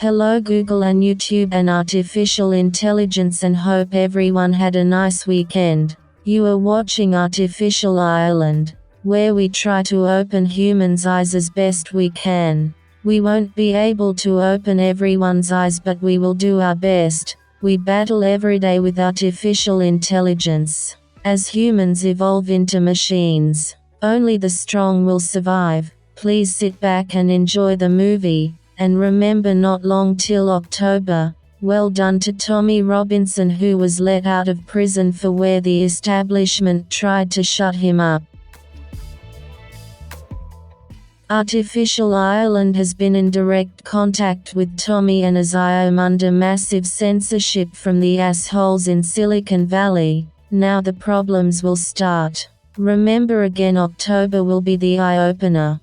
Hello Google and YouTube and artificial intelligence, and hope everyone had a nice weekend. You are watching Artificial Island, where we try to open humans' eyes as best we can. We won't be able to open everyone's eyes, but we will do our best. We battle every day with artificial intelligence. As humans evolve into machines, only the strong will survive. Please sit back and enjoy the movie. And remember, not long till October. Well done to Tommy Robinson, who was let out of prison for where the establishment tried to shut him up. Artificial Island has been in direct contact with Tommy and Azio under massive censorship from the assholes in Silicon Valley. Now the problems will start. Remember again, October will be the eye-opener.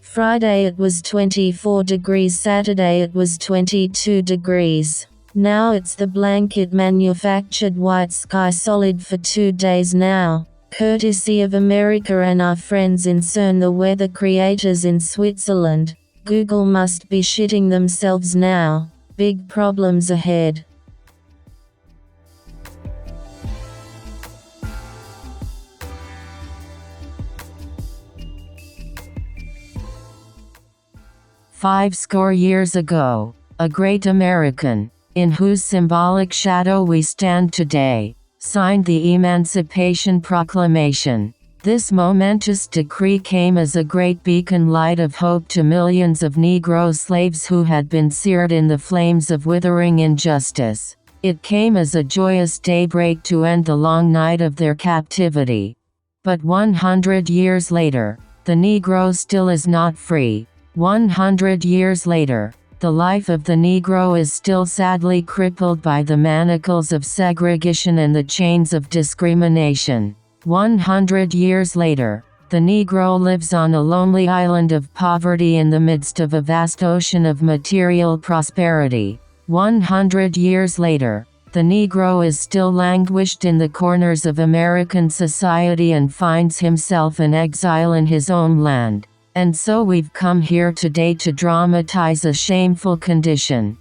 Friday it was 24 degrees, Saturday it was 22 degrees. Now it's the blanket manufactured white sky solid for 2 days now, courtesy of America and our friends in CERN, the weather creators in Switzerland. Google must be shitting themselves now. Big problems ahead. Fivescore years ago, a great American, in whose symbolic shadow we stand today, signed the Emancipation Proclamation. This momentous decree came as a great beacon light of hope to millions of Negro slaves who had been seared in the flames of withering injustice. It came as a joyous daybreak to end the long night of their captivity. But 100 years later, the Negro still is not free. 100 years later, the life of the Negro is still sadly crippled by the manacles of segregation and the chains of discrimination. 100 years later, the Negro lives on a lonely island of poverty in the midst of a vast ocean of material prosperity. 100 years later, the Negro is still languished in the corners of American society and finds himself an exile in his own land. And so we've come here today to dramatize a shameful condition.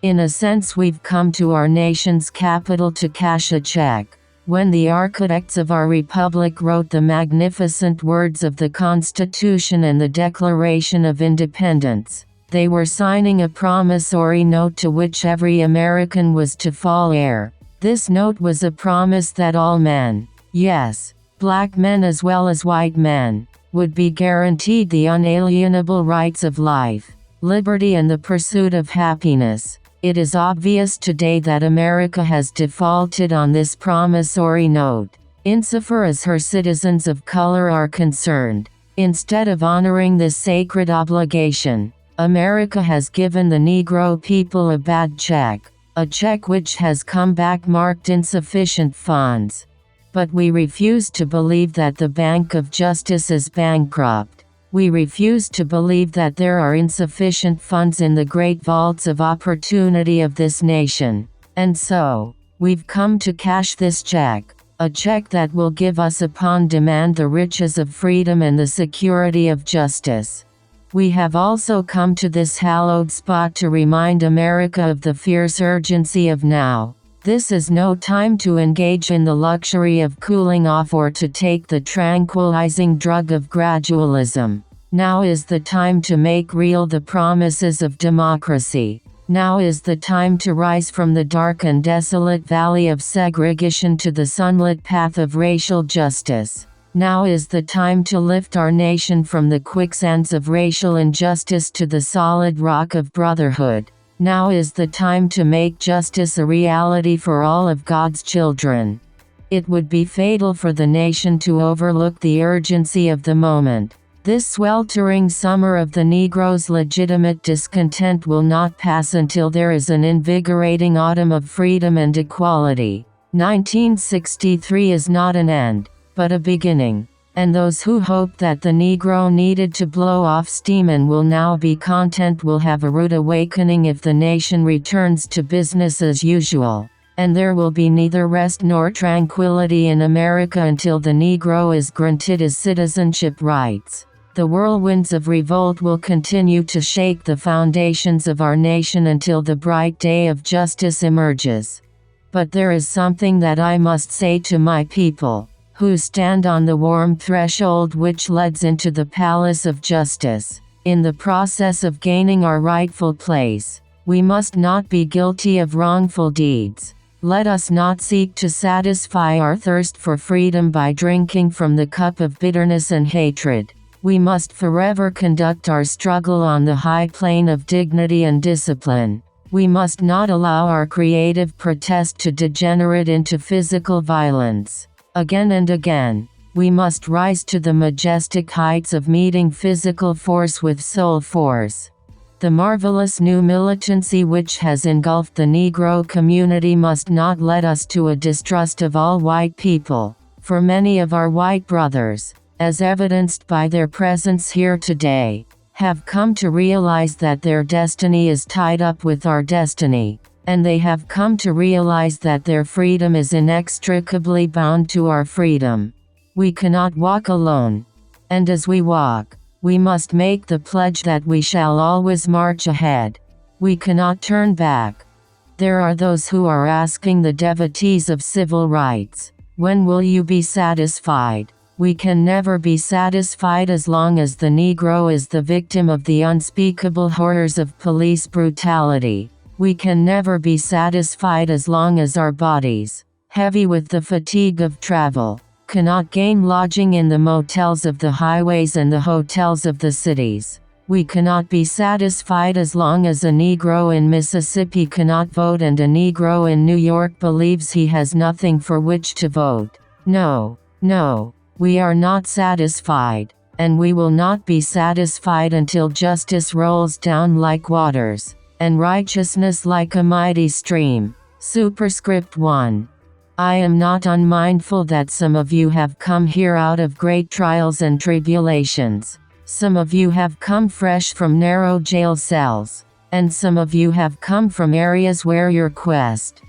In a sense, we've come to our nation's capital to cash a check. When the architects of our republic wrote the magnificent words of the Constitution and the Declaration of Independence, they were signing a promissory note to which every American was to fall heir. This note was a promise that all men, yes, black men as well as white men, would be guaranteed the unalienable rights of life, liberty and the pursuit of happiness. It is obvious today that America has defaulted on this promissory note, insofar as her citizens of color are concerned. Instead of honoring this sacred obligation, America has given the Negro people a bad check, a check which has come back marked insufficient funds. But we refuse to believe that the Bank of Justice is bankrupt. We refuse to believe that there are insufficient funds in the great vaults of opportunity of this nation. And so, we've come to cash this check, a check that will give us upon demand the riches of freedom and the security of justice. We have also come to this hallowed spot to remind America of the fierce urgency of now. This is no time to engage in the luxury of cooling off or to take the tranquilizing drug of gradualism. Now is the time to make real the promises of democracy. Now is the time to rise from the dark and desolate valley of segregation to the sunlit path of racial justice. Now is the time to lift our nation from the quicksands of racial injustice to the solid rock of brotherhood. Now is the time to make justice a reality for all of God's children. It would be fatal for the nation to overlook the urgency of the moment. This sweltering summer of the Negro's legitimate discontent will not pass until there is an invigorating autumn of freedom and equality. 1963 is not an end, but a beginning. And those who hoped that the Negro needed to blow off steam and will now be content will have a rude awakening if the nation returns to business as usual. And there will be neither rest nor tranquility in America until the Negro is granted his citizenship rights. The whirlwinds of revolt will continue to shake the foundations of our nation until the bright day of justice emerges. But there is something that I must say to my people, who stand on the warm threshold which leads into the palace of justice. In the process of gaining our rightful place, we must not be guilty of wrongful deeds. Let us not seek to satisfy our thirst for freedom by drinking from the cup of bitterness and hatred. We must forever conduct our struggle on the high plane of dignity and discipline. We must not allow our creative protest to degenerate into physical violence. Again and again, we must rise to the majestic heights of meeting physical force with soul force. The marvelous new militancy which has engulfed the Negro community must not lead us to a distrust of all white people, for many of our white brothers, as evidenced by their presence here today, have come to realize that their destiny is tied up with our destiny, and they have come to realize that their freedom is inextricably bound to our freedom. We cannot walk alone. And as we walk, we must make the pledge that we shall always march ahead. We cannot turn back. There are those who are asking the devotees of civil rights, when will you be satisfied? We can never be satisfied as long as the Negro is the victim of the unspeakable horrors of police brutality. We can never be satisfied as long as our bodies, heavy with the fatigue of travel, cannot gain lodging in the motels of the highways and the hotels of the cities. We cannot be satisfied as long as a Negro in Mississippi cannot vote and a Negro in New York believes he has nothing for which to vote. No, no. We are not satisfied, and we will not be satisfied until justice rolls down like waters, and righteousness like a mighty stream. Superscript 1. I am not unmindful that some of you have come here out of great trials and tribulations. Some of you have come fresh from narrow jail cells, and some of you have come from areas where your quest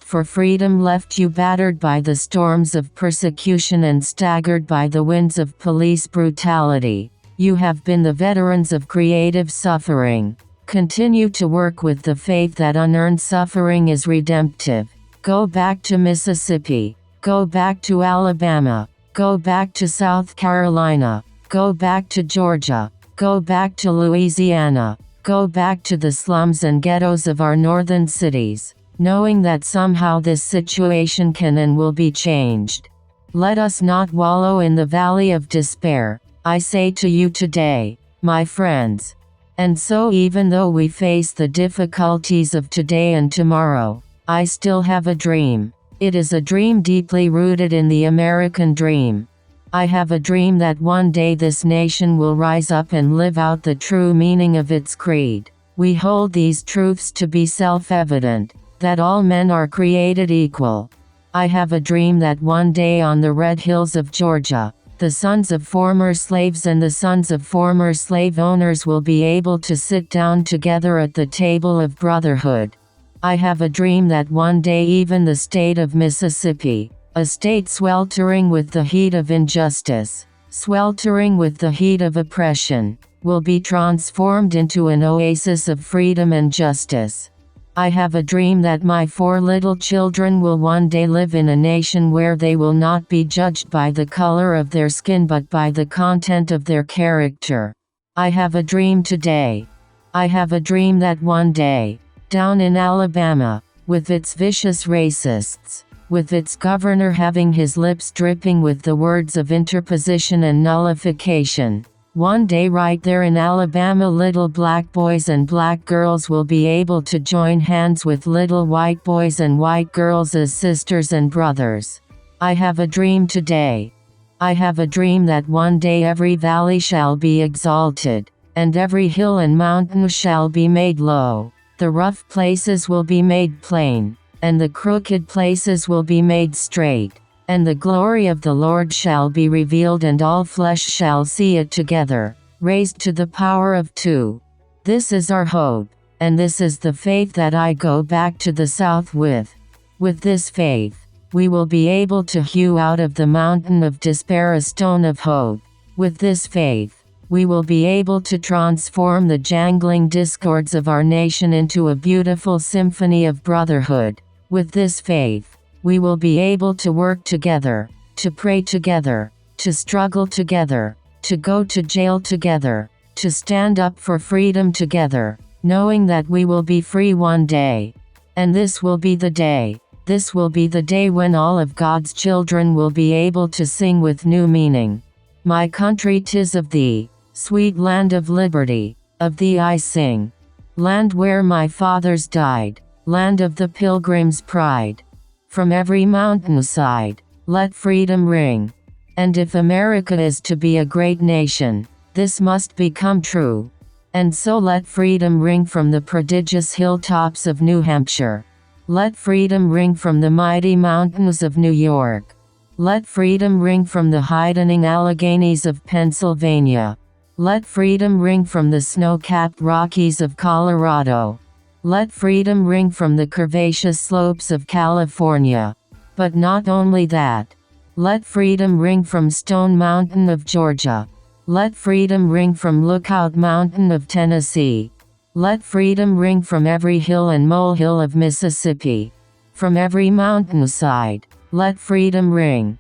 for freedom left you battered by the storms of persecution and staggered by the winds of police brutality. You have been the veterans of creative suffering. Continue to work with the faith that unearned suffering is redemptive. Go back to Mississippi. Go back to Alabama. Go back to South Carolina. Go back to Georgia. Go back to Louisiana. Go back to the slums and ghettos of our northern cities, knowing that somehow this situation can and will be changed. Let us not wallow in the valley of despair, I say to you today, my friends. And so even though we face the difficulties of today and tomorrow, I still have a dream. It is a dream deeply rooted in the American dream. I have a dream that one day this nation will rise up and live out the true meaning of its creed. We hold these truths to be self-evident, that all men are created equal. I have a dream that one day on the red hills of Georgia, the sons of former slaves and the sons of former slave owners will be able to sit down together at the table of brotherhood. I have a dream that one day even the state of Mississippi, a state sweltering with the heat of injustice, sweltering with the heat of oppression, will be transformed into an oasis of freedom and justice. I have a dream that my 4 little children will one day live in a nation where they will not be judged by the color of their skin but by the content of their character. I have a dream today. I have a dream that one day, down in Alabama, with its vicious racists, with its governor having his lips dripping with the words of interposition and nullification, one day right there in Alabama little black boys and black girls will be able to join hands with little white boys and white girls as sisters and brothers. I have a dream today. I have a dream that one day every valley shall be exalted, and every hill and mountain shall be made low. The rough places will be made plain, and the crooked places will be made straight. And the glory of the Lord shall be revealed and all flesh shall see it together, raised to the power of 2. This is our hope, and this is the faith that I go back to the South with. With this faith, we will be able to hew out of the mountain of despair a stone of hope. With this faith, we will be able to transform the jangling discords of our nation into a beautiful symphony of brotherhood. With this faith, we will be able to work together, to pray together, to struggle together, to go to jail together, to stand up for freedom together, knowing that we will be free one day. And this will be the day. This will be the day when all of God's children will be able to sing with new meaning. My country, 'tis of thee, sweet land of liberty, of thee I sing. Land where my fathers died, land of the pilgrim's pride. From every mountainside, let freedom ring. And if America is to be a great nation, this must become true. And so let freedom ring from the prodigious hilltops of New Hampshire. Let freedom ring from the mighty mountains of New York. Let freedom ring from the widening Alleghenies of Pennsylvania. Let freedom ring from the snow-capped Rockies of Colorado. Let freedom ring from the curvaceous slopes of California. But not only that. Let freedom ring from Stone Mountain of Georgia. Let freedom ring from Lookout Mountain of Tennessee. Let freedom ring from every hill and molehill of Mississippi. From every mountainside, let freedom ring.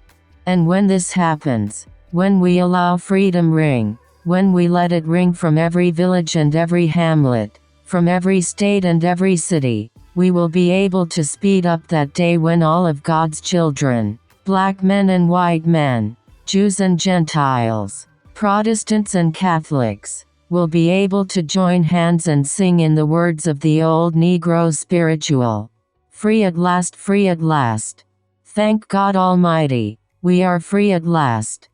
And when this happens, when we allow freedom ring, when we let it ring from every village and every hamlet, from every state and every city, we will be able to speed up that day when all of God's children, black men and white men, Jews and Gentiles, Protestants and Catholics, will be able to join hands and sing in the words of the old Negro spiritual. Free at last, free at last. Thank God Almighty, we are free at last.